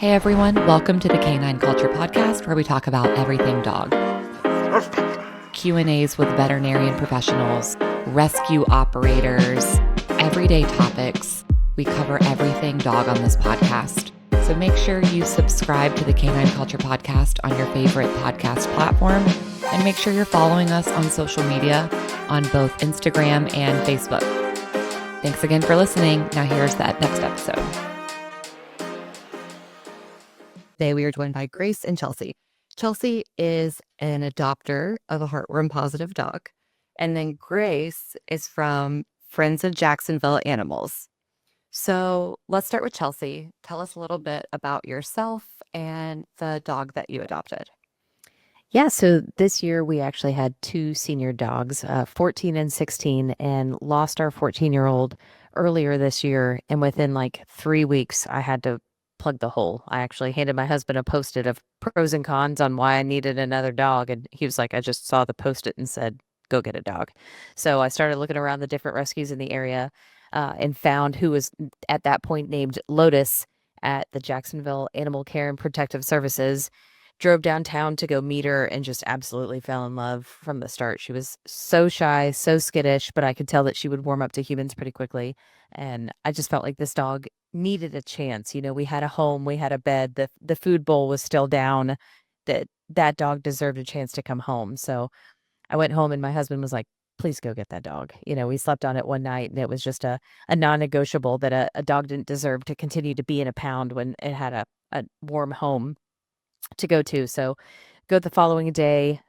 Hey everyone, welcome to the Canine Culture Podcast, where we talk about everything dog. Q&As with veterinarian professionals, rescue operators, everyday topics. We cover everything dog on this podcast. So make sure you subscribe to the Canine Culture Podcast on your favorite podcast platform, and make sure you're following us on social media on both Instagram and Facebook. Thanks again for listening. Now here's that next episode. Today we are joined by Grace and Chelsea. Chelsea is an adopter of a heartworm-positive dog. And then Grace is from Friends of Jacksonville Animals. So let's start with Chelsea. Tell us a little bit about yourself and the dog that you adopted. Yeah, so this year we actually had two senior dogs, 14 and 16, and lost our 14-year-old earlier this year. And within like 3 weeks, I had to plug the hole. I actually handed my husband a Post-it of pros and cons on why I needed another dog. And he was like, I just saw the Post-it and said, go get a dog. So I started looking around the different rescues in the area and found who was at that point named Lotus at the Jacksonville Animal Care and Protective Services. Drove downtown to go meet her and just absolutely fell in love from the start. She was so shy, so skittish, but I could tell that she would warm up to humans pretty quickly. And I just felt like this dog needed a chance. You know, we had a home, we had a bed, the food bowl was still down, that dog deserved a chance to come home. So I went home and my husband was like, please go get that dog. You know, we slept on it one night and it was just a non-negotiable that a dog didn't deserve to continue to be in a pound when it had a warm home to go to. So go the following day,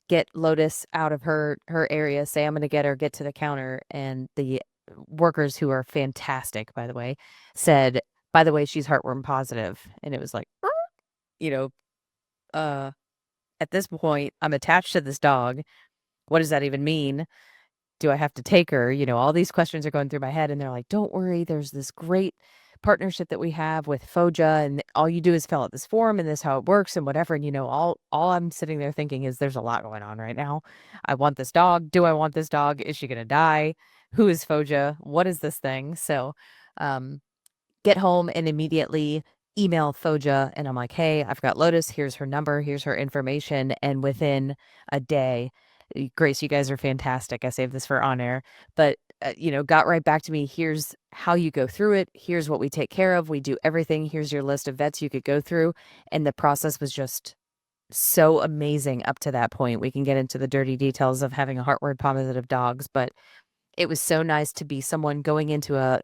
get Lotus out of her area, say I'm going to get her, get to the counter, and the workers, who are fantastic, by the way, said, by the way, she's heartworm positive. And it was like, you know, at this point, I'm attached to this dog. What does that even mean? Do I have to take her? You know, all these questions are going through my head, and they're like, don't worry, there's this great partnership that we have with FOJA, and all you do is fill out this form and this is how it works and whatever. And, you know, all I'm sitting there thinking is there's a lot going on right now. I want this dog. Do I want this dog? Is she going to die? Who is FOJA? What is this thing? So, get home and immediately email FOJA, and I'm like, hey, I've got Lotus. Here's her number. Here's her information. And within a day, Grace, you guys are fantastic. I saved this for on air, but got right back to me. Here's how you go through it. Here's what we take care of. We do everything. Here's your list of vets you could go through. And the process was just so amazing up to that point. We can get into the dirty details of having a heartworm-positive dogs, but it was so nice to be someone going into a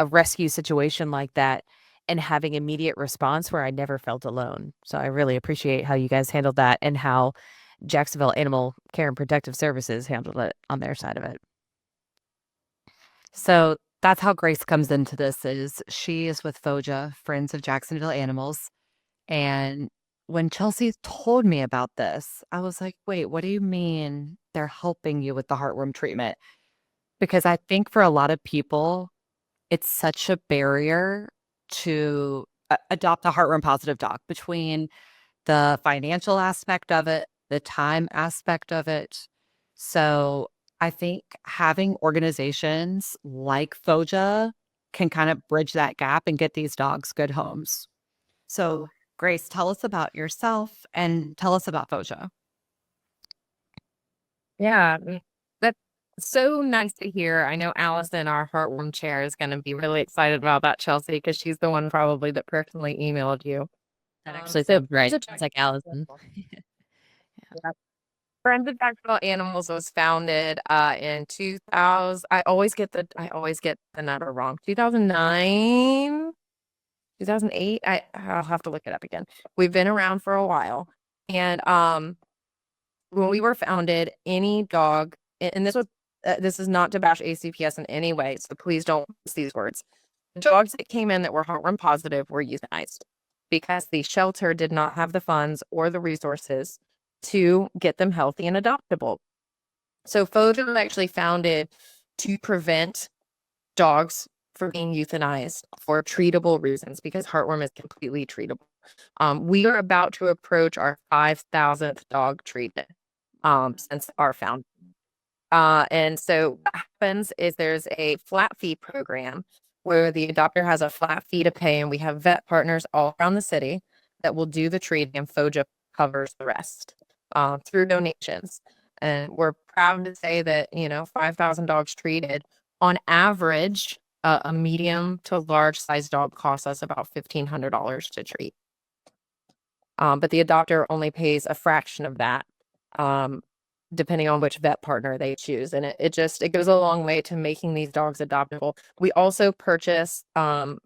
rescue situation like that and having immediate response where I never felt alone. So I really appreciate how you guys handled that and how Jacksonville Animal Care and Protective Services handled it on their side of it. So that's how Grace comes into this. Is she is with FOJA, Friends of Jacksonville Animals. And when Chelsea told me about this, I was like, wait, what do you mean they're helping you with the heartworm treatment? Because I think for a lot of people, it's such a barrier to adopt a heartworm positive dog, between the financial aspect of it, the time aspect of it. So I think having organizations like FOJA can kind of bridge that gap and get these dogs good homes. So Grace, tell us about yourself and tell us about FOJA. Yeah, that's so nice to hear. I know Allison, our heartworm chair, is going to be really excited about that, Chelsea, because she's the one probably that personally emailed you. That actually sounds right. It's like Allison. Yeah. Friends of Jacksonville Animals was founded in 2000. I always get the number wrong. 2009, 2008. I'll have to look it up again. We've been around for a while, and when we were founded, any dog, and this is not to bash ACPS in any way, so please don't use these words. Dogs that came in that were heartworm positive were euthanized because the shelter did not have the funds or the resources to get them healthy and adoptable. So FOJA was actually founded to prevent dogs from being euthanized for treatable reasons, because heartworm is completely treatable. We are about to approach our 5,000th dog treatment since our founding. And so what happens is there's a flat fee program where the adopter has a flat fee to pay, and we have vet partners all around the city that will do the treating, and FOJA covers the rest through donations. And we're proud to say that, 5,000 dogs treated on average, a medium to large size dog costs us about $1,500 to treat. But the adopter only pays a fraction of that, depending on which vet partner they choose. And it goes a long way to making these dogs adoptable. We also purchase ivermectin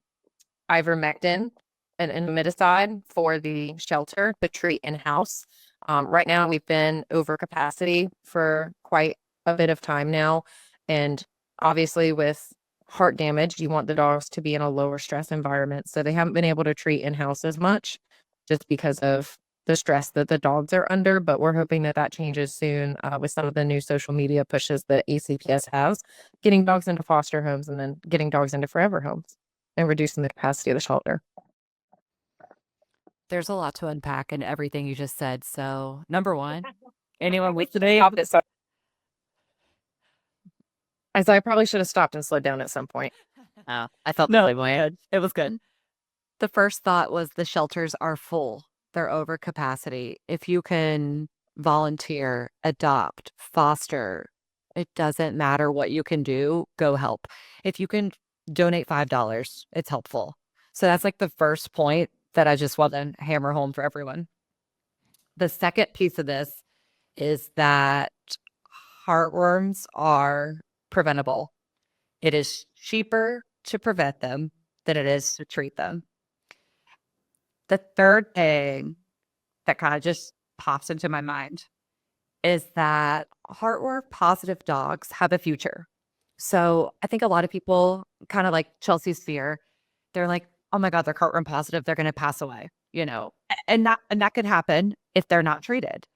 and miticide for the shelter to treat in-house. Right now, we've been over capacity for quite a bit of time now. And obviously, with heart damage, you want the dogs to be in a lower stress environment. So they haven't been able to treat in-house as much just because of the stress that the dogs are under. But we're hoping that that changes soon with some of the new social media pushes that ACPS has, getting dogs into foster homes and then getting dogs into forever homes and reducing the capacity of the shelter. There's a lot to unpack in everything you just said. So, number one, anyone with today, as I probably should have stopped and slowed down at some point. I felt the same way. It was good. The first thought was the shelters are full. They're over capacity. If you can volunteer, adopt, foster, it doesn't matter what you can do, go help. If you can donate $5, it's helpful. So that's like the first point that I just want to hammer home for everyone. The second piece of this is that heartworms are preventable. It is cheaper to prevent them than it is to treat them. The third thing that kind of just pops into my mind is that heartworm-positive dogs have a future. So I think a lot of people, kind of like Chelsea's fear, they're like, oh my God, they're heartworm-positive, they're going to pass away, and that could happen if they're not treated.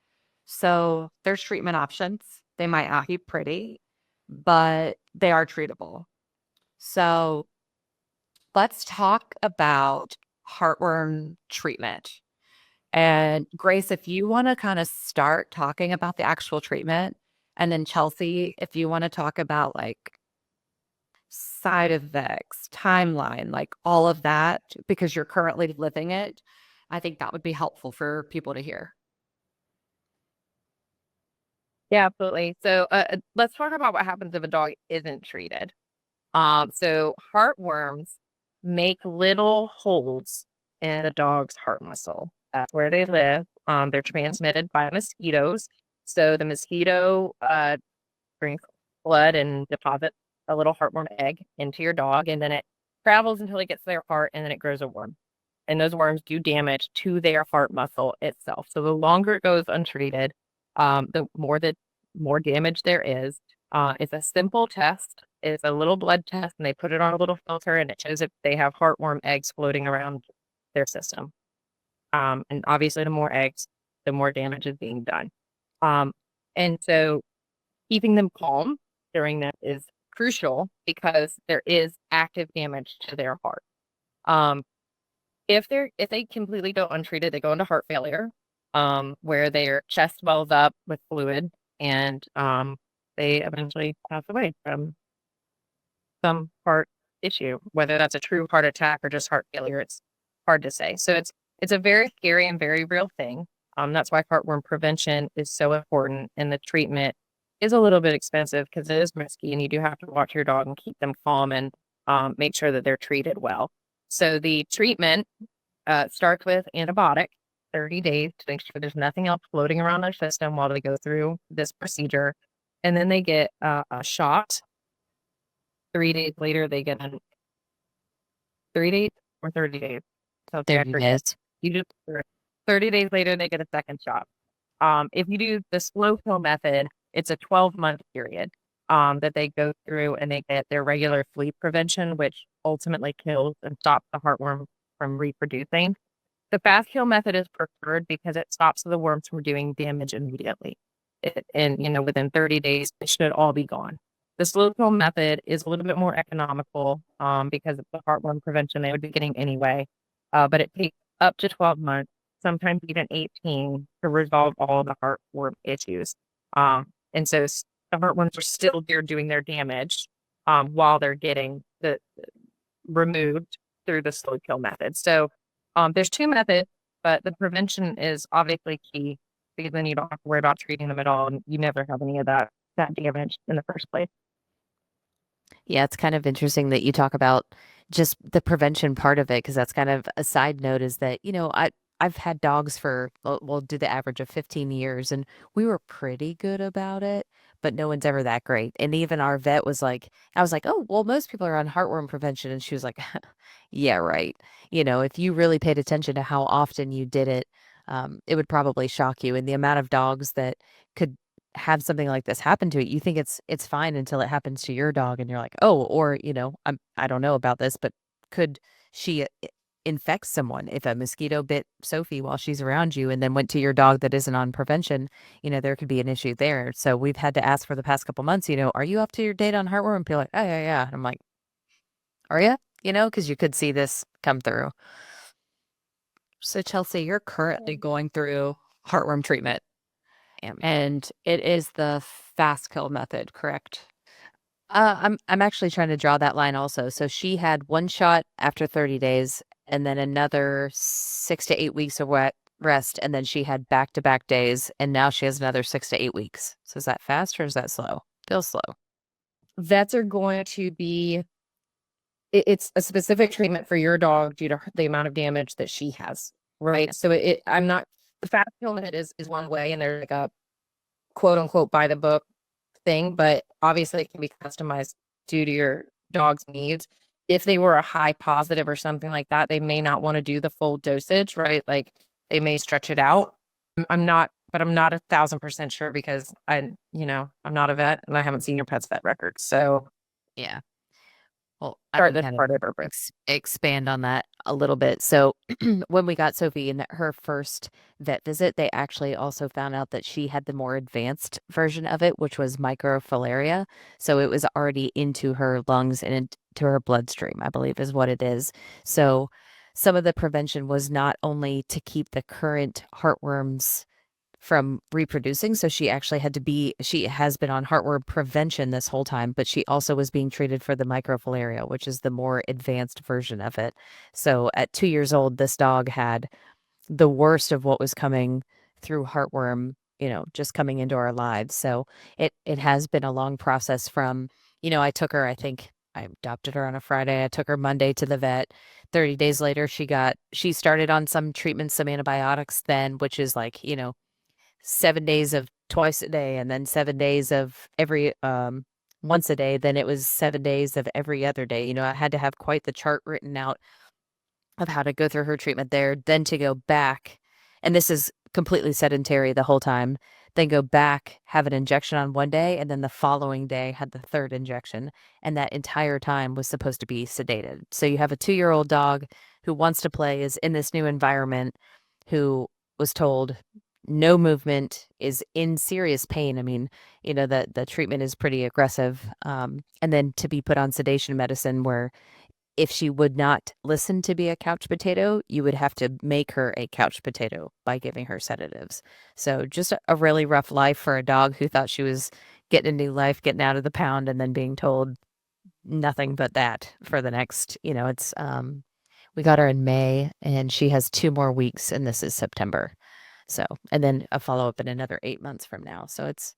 So there's treatment options. They might not be pretty, but they are treatable. So let's talk about heartworm treatment. And Grace, if you want to kind of start talking about the actual treatment, and then Chelsea, if you want to talk about like side effects, timeline, like all of that, because you're currently living it, I think that would be helpful for people to hear. Yeah, absolutely. So let's talk about what happens if a dog isn't treated. So heartworms make little holes in the dog's heart muscle. That's where they live. They're transmitted by mosquitoes. So the mosquito brings blood and deposits a little heartworm egg into your dog, and then it travels until it gets to their heart, and then it grows a worm. And those worms do damage to their heart muscle itself. So the longer it goes untreated, the more damage there is. It's a simple test. It's a little blood test, and they put it on a little filter, and it shows if they have heartworm eggs floating around their system. And obviously, the more eggs, the more damage is being done. And so keeping them calm during that is crucial because there is active damage to their heart. If they completely go untreated, they go into heart failure, where their chest swells up with fluid, and they eventually pass away from some heart issue. Whether that's a true heart attack or just heart failure, it's hard to say. So it's a very scary and very real thing. That's why heartworm prevention is so important, and the treatment is a little bit expensive because it is risky, and you do have to watch your dog and keep them calm and make sure that they're treated well. So the treatment starts with antibiotic, 30 days to make sure there's nothing else floating around their system while they go through this procedure. And then they get a shot. 3 days later, they get 3 days or 30 days. So 30 days. You just 30 days later, they get a second shot. If you do the slow pill method, it's a 12-month period that they go through, and they get their regular flea prevention, which ultimately kills and stops the heartworm from reproducing. The fast kill method is preferred because it stops the worms from doing damage immediately. And within 30 days, it should all be gone. The slow kill method is a little bit more economical because of the heartworm prevention they would be getting anyway. But it takes up to 12 months, sometimes even 18, to resolve all of the heartworm issues. And so the heartworms are still there doing their damage while they're getting the removed through the slow kill method. So there's 2 methods, but the prevention is obviously key because then you don't have to worry about treating them at all, and you never have any of that damage in the first place. Yeah, it's kind of interesting that you talk about just the prevention part of it, because that's kind of a side note is that, I've had dogs for, we'll do the average of 15 years, and we were pretty good about it, but no one's ever that great. And even our vet was like, I was like, oh, well, most people are on heartworm prevention. And she was like, yeah, right. If you really paid attention to how often you did it, it would probably shock you. And the amount of dogs that could have something like this happen to it, you think it's fine until it happens to your dog, and you're like, oh, or I don't know about this, but could she infect someone if a mosquito bit Sophie while she's around you and then went to your dog that isn't on prevention? There could be an issue there. So we've had to ask for the past couple months, are you up to your date on heartworm? And people are like, oh yeah, yeah. And I'm like, are you? Because you could see this come through. So Chelsea, you're currently going through heartworm treatment, And and it is the fast kill method, correct? I'm actually trying to draw that line also. So she had one shot after 30 days, and then another 6 to 8 weeks of rest, and then she had back-to-back days, and now she has another 6 to 8 weeks. So is that fast or is that slow? Feels slow. Vets are going to be, it's a specific treatment for your dog due to the amount of damage that she has, right? So I'm not, the fast kill method is one way, and there's like a quote unquote by the book thing, but obviously it can be customized due to your dog's needs. If they were a high positive or something like that, they may not want to do the full dosage, right? Like they may stretch it out. I'm not 1,000% sure because I'm not a vet and I haven't seen your pet's vet records. So Yeah. Well, I start can this kind of part over. expand on that a little bit. So when we got Sophie in her first vet visit, they actually also found out that she had the more advanced version of it, which was microfilaria. So it was already into her lungs and into her bloodstream, I believe is what it is. So some of the prevention was not only to keep the current heartworms from reproducing. So she actually she has been on heartworm prevention this whole time, but she also was being treated for the microfilaria, which is the more advanced version of it. So at 2 years old, this dog had the worst of what was coming through heartworm, just coming into our lives. So it has been a long process from, I took her, I think I adopted her on a Friday. I took her Monday to the vet. 30 days later, she started on some treatments, some antibiotics then, which is like, 7 days of twice a day, and then 7 days of every once a day. Then it was 7 days of every other day. I had to have quite the chart written out of how to go through her treatment there, then to go back. And this is completely sedentary the whole time. Then go back, have an injection on one day, and then the following day had the third injection. And that entire time was supposed to be sedated. So you have a 2-year-old dog who wants to play, is in this new environment, who was told no movement, is in serious pain. I mean, the treatment is pretty aggressive. And then to be put on sedation medicine, where if she would not listen to be a couch potato, you would have to make her a couch potato by giving her sedatives. So just a really rough life for a dog who thought she was getting a new life, getting out of the pound, and then being told nothing but that for the next, it's we got her in May, and she has 2 more weeks, and this is September. So, and then a follow-up in another 8 months from now. So it's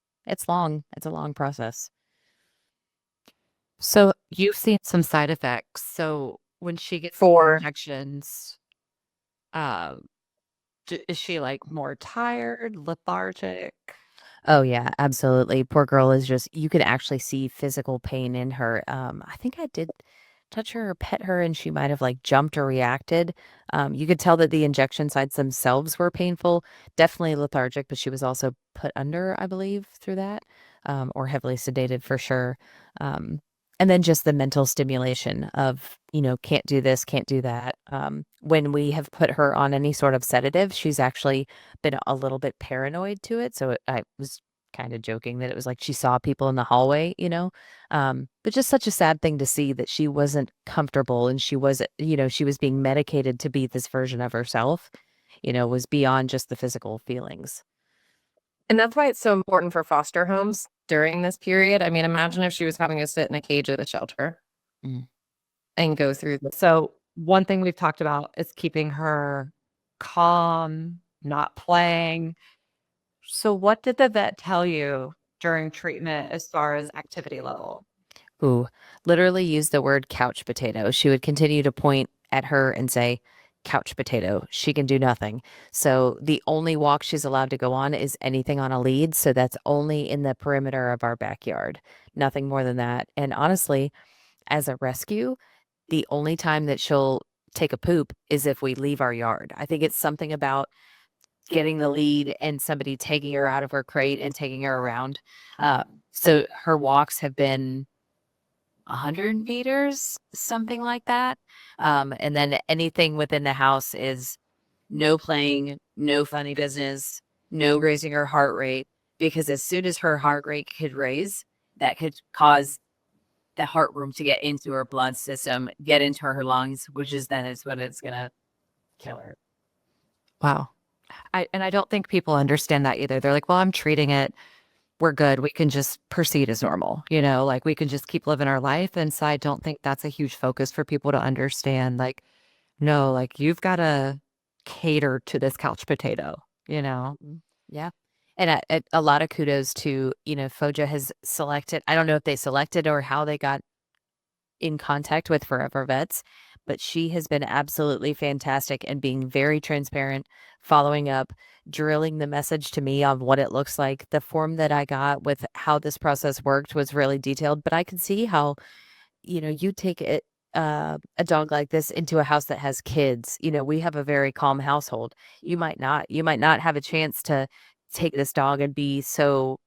long. It's a long process. So you've seen some side effects. So when she gets For injections, uh, is she like more tired, lethargic? Oh yeah, absolutely. Poor girl is just, you could actually see physical pain in her. I think I did touch her or pet her, and she might have like jumped or reacted. You could tell that the injection sites themselves were painful, definitely lethargic, but she was also put under, I believe, through that, or heavily sedated for sure. And then just the mental stimulation of, can't do this, can't do that. When we have put her on any sort of sedative, she's actually been a little bit paranoid to it. So I was kind of joking that it was like she saw people in the hallway, but just such a sad thing to see that she wasn't comfortable, and she was, she was being medicated to be this version of herself, was beyond just the physical feelings. And that's why it's so important for foster homes during this period. I mean, imagine if she was having to sit in a cage at a shelter. Mm. and go through the So one thing we've talked about is keeping her calm, not playing. So what did the vet tell you during treatment as far as activity level? Who literally used the word couch potato. She would continue to point at her and say, couch potato. She can do nothing. So the only walk she's allowed to go on is anything on a lead. So that's only in the perimeter of our backyard, nothing more than that. And honestly, as a rescue, the only time that she'll take a poop is if we leave our yard. I think it's something about getting the lead and somebody taking her out of her crate and taking her around. So her walks have been 100 meters, something like that. And then anything within the house is no playing, no funny business, no raising her heart rate, because as soon as her heart rate could raise, that could cause the heartworm to get into her blood system, get into her lungs, which is then is what it's gonna kill her. Wow. I don't think people understand that either. They're like, well, I'm treating it. We're good. We can just proceed as normal, like we can just keep living our life. And so I don't think that's a huge focus for people to understand. Like, no, like you've got to cater to this couch potato. Yeah. And a lot of kudos to, FOJA has selected, I don't know if they selected or how they got in contact with Forever Vets, but she has been absolutely fantastic and being very transparent, following up, drilling the message to me on what it looks like. The form that I got with how this process worked was really detailed, but I can see how, you take it. A dog like this into a house that has kids. We have a very calm household. You might not have a chance to take this dog and be so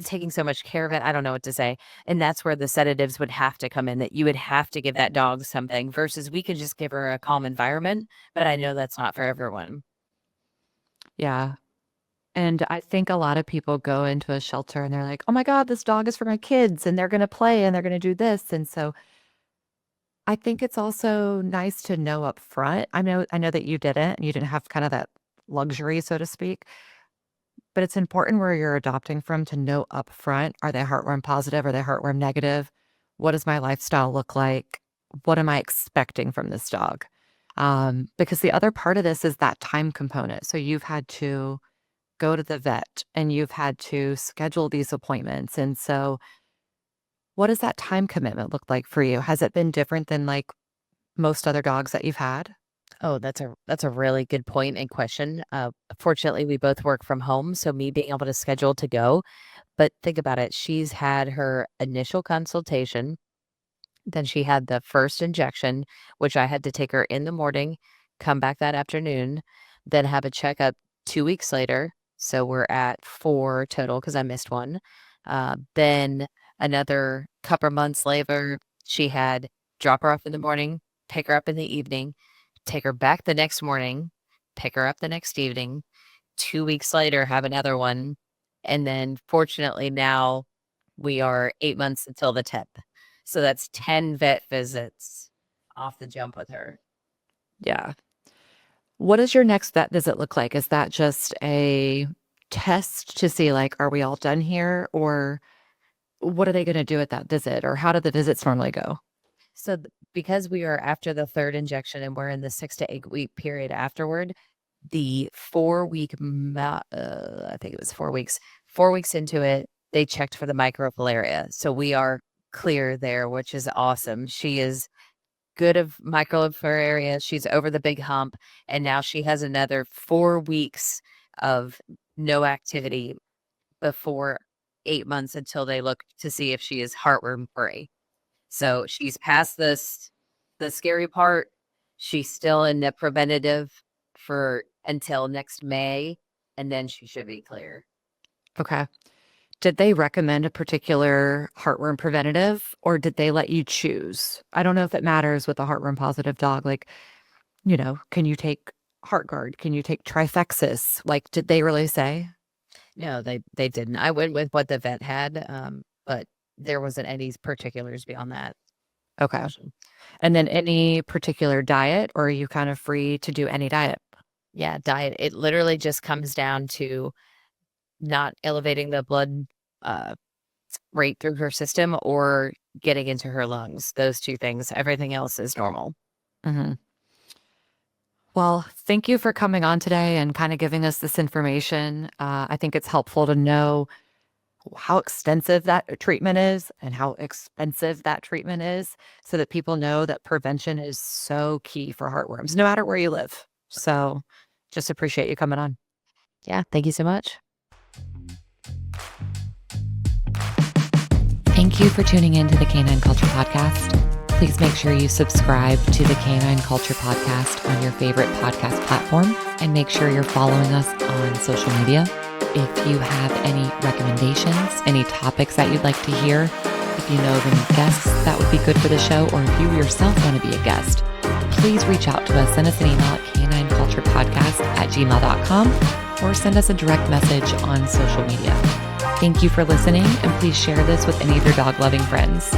taking so much care of it. I don't know what to say. And that's where the sedatives would have to come in, that you would have to give that dog something versus we could just give her a calm environment. But I know that's not for everyone. Yeah. And I think a lot of people go into a shelter and they're like, oh my God, this dog is for my kids and they're going to play and they're going to do this. And so I think it's also nice to know up front. I know that you didn't, and you didn't have kind of that luxury, so to speak, but it's important where you're adopting from to know up front, are they heartworm positive? Are they heartworm negative? What does my lifestyle look like? What am I expecting from this dog? Because the other part of this is that time component. So you've had to go to the vet and you've had to schedule these appointments. And so what does that time commitment look like for you? Has it been different than like most other dogs that you've had? Oh, that's a really good point and question. Fortunately, we both work from home, so me being able to schedule to go. But think about it. She's had her initial consultation. Then she had the first injection, which I had to take her in the morning, come back that afternoon, then have a checkup 2 weeks later. So we're at 4 total because I missed one. Then another couple months later, she had drop her off in the morning, pick her up in the evening, take her back the next morning, pick her up the next evening. 2 weeks later, have another one. And then fortunately now we are 8 months until the 10th. So that's 10 vet visits off the jump with her. Yeah. What does your next vet visit look like? Is that just a test to see, like, are we all done here? Or what are they going to do at that visit? Or how do the visits normally go? So because we are after the third injection and we're in the 6 to 8 week period afterward, the 4 week, I think it was 4 weeks, 4 weeks into it, they checked for the microfilaria. So we are clear there, which is awesome. She is good of microfilaria. She's over the big hump. And now she has another 4 weeks of no activity before 8 months until they look to see if she is heartworm free. So she's past the scary part. She's still in the preventative for until next May, and then she should be clear. Okay. Did they recommend a particular heartworm preventative or did they let you choose? I don't know if it matters with a heartworm positive dog. Like, can you take HeartGuard? Can you take Trifexis? Like, did they really say? No, they didn't. I went with what the vet had, but there wasn't any particulars beyond that. Okay. And then any particular diet, or are you kind of free to do any diet? Yeah, diet. It literally just comes down to not elevating the blood right through her system or getting into her lungs. Those two things. Everything else is normal. Mm-hmm. Well, thank you for coming on today and kind of giving us this information. I think it's helpful to know how extensive that treatment is and how expensive that treatment is so that people know that prevention is so key for heartworms, no matter where you live. So just appreciate you coming on. Yeah. Thank you so much. Thank you for tuning in to the Canine Culture Podcast. Please make sure you subscribe to the Canine Culture Podcast on your favorite podcast platform and make sure you're following us on social media. If you have any recommendations, any topics that you'd like to hear, if you know of any guests that would be good for the show, or if you yourself want to be a guest, please reach out to us. Send us an email at canineculturepodcast@gmail.com or send us a direct message on social media. Thank you for listening, and please share this with any of your dog-loving friends.